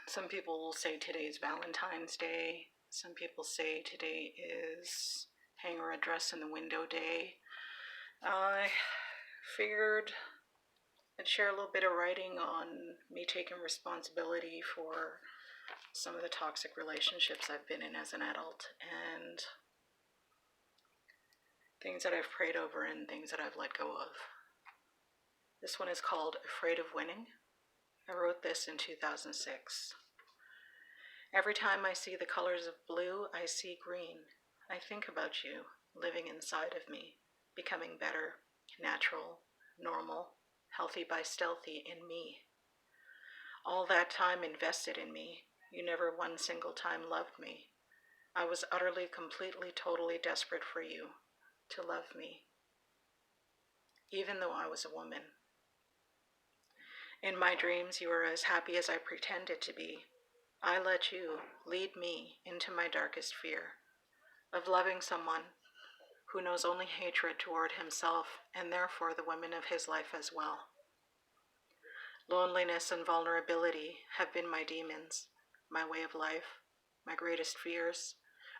Some people will say today's Valentine's Day. Some people say today is hang a red dress in the window day. I figured I'd share a little bit of writing on me taking responsibility for some of the toxic relationships I've been in as an adult, and things that I've prayed over and things that I've let go of. This one is called Afraid of Winning. I wrote this in 2006. Every time I see the colors of blue, I see green. I think about you, living inside of me, becoming better, natural, normal, healthy by stealthy in me. All that time invested in me, you never one single time loved me. I was utterly, completely, totally desperate for you to love me, even though I was a woman. In my dreams, you were as happy as I pretended to be. I let you lead me into my darkest fear of loving someone who knows only hatred toward himself and therefore the women of his life as well. Loneliness and vulnerability have been my demons, my way of life. My greatest fears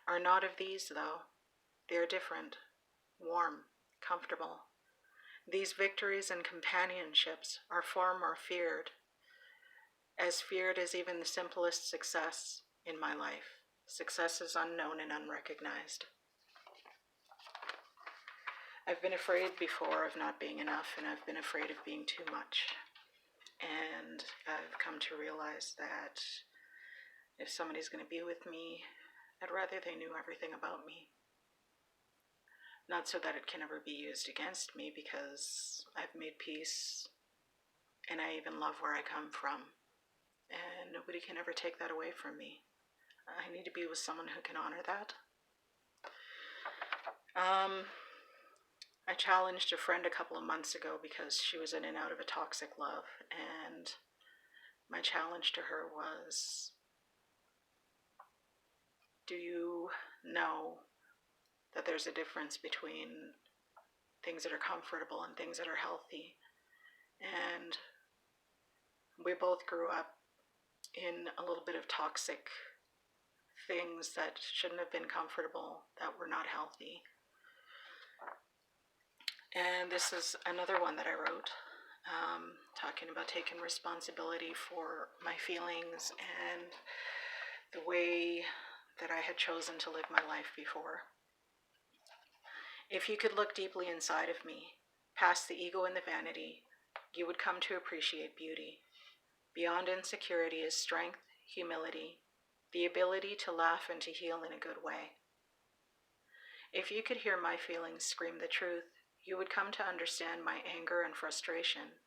are not of these, though. They are different, warm, comfortable. These victories and companionships are far more feared as even the simplest success in my life. Success is unknown and unrecognized. I've been afraid before of not being enough, and I've been afraid of being too much. And I've come to realize that if somebody's going to be with me, I'd rather they knew everything about me. Not so that it can ever be used against me, because I've made peace and I even love where I come from. And nobody can ever take that away from me. I need to be with someone who can honor that. I challenged a friend a couple of months ago because she was in and out of a toxic love, and my challenge to her was, do you know that there's a difference between things that are comfortable and things that are healthy? And we both grew up in a little bit of toxic things that shouldn't have been comfortable, that were not healthy. And this is another one that I wrote, talking about taking responsibility for my feelings and the way that I had chosen to live my life before. If you could look deeply inside of me, past the ego and the vanity, you would come to appreciate beauty. Beyond insecurity is strength, humility, the ability to laugh and to heal in a good way. If you could hear my feelings scream the truth, you would come to understand my anger and frustration,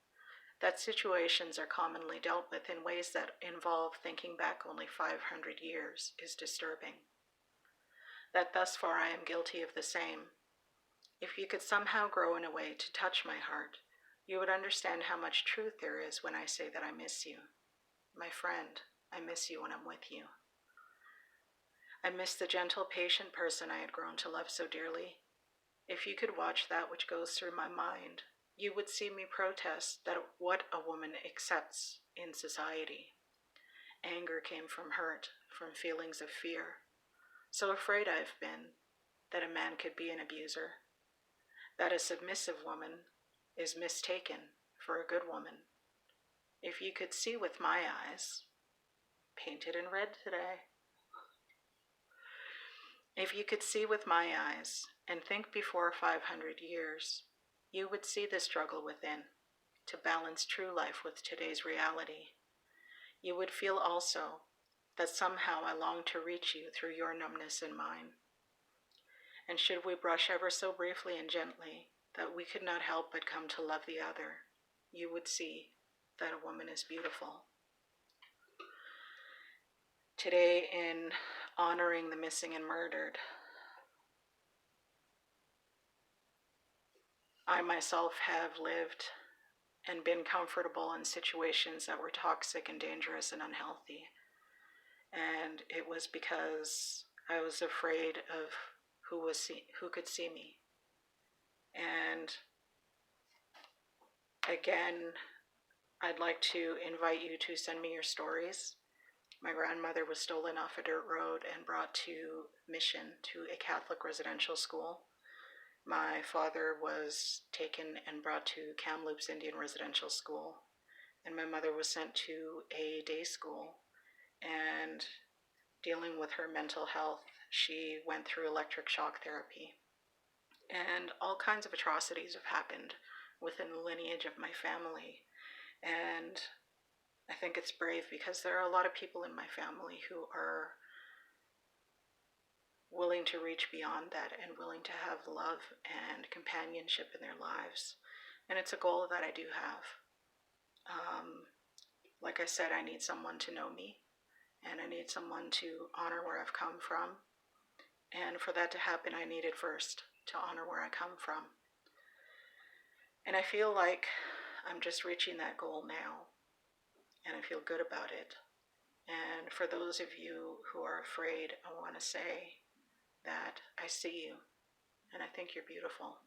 that situations are commonly dealt with in ways that involve thinking back only 500 years is disturbing. That thus far I am guilty of the same. If you could somehow grow in a way to touch my heart, you would understand how much truth there is when I say that I miss you. My friend, I miss you when I'm with you. I miss the gentle, patient person I had grown to love so dearly. If you could watch that which goes through my mind, you would see me protest that what a woman accepts in society. Anger came from hurt, from feelings of fear. So afraid I've been that a man could be an abuser, that a submissive woman is mistaken for a good woman. If you could see with my eyes, painted in red today, if you could see with my eyes and think before 500 years, you would see the struggle within to balance true life with today's reality. You would feel also that somehow I long to reach you through your numbness and mine. And should we brush ever so briefly and gently that we could not help but come to love the other, you would see that a woman is beautiful. Today, in honoring the missing and murdered, I myself have lived and been comfortable in situations that were toxic and dangerous and unhealthy. And it was because I was afraid of who could see me. And again, I'd like to invite you to send me your stories. My grandmother was stolen off a dirt road and brought to Mission, to a Catholic residential school. My father was taken and brought to Kamloops Indian Residential School, and my mother was sent to a day school. And dealing with her mental health, she went through electric shock therapy. And all kinds of atrocities have happened within the lineage of my family. And I think it's brave because there are a lot of people in my family who are willing to reach beyond that and willing to have love and companionship in their lives. And it's a goal that I do have. Like I said, I need someone to know me, and I need someone to honor where I've come from. And for that to happen, I needed first to honor where I come from. And I feel like I'm just reaching that goal now, and I feel good about it. And for those of you who are afraid, I want to say that I see you, and I think you're beautiful.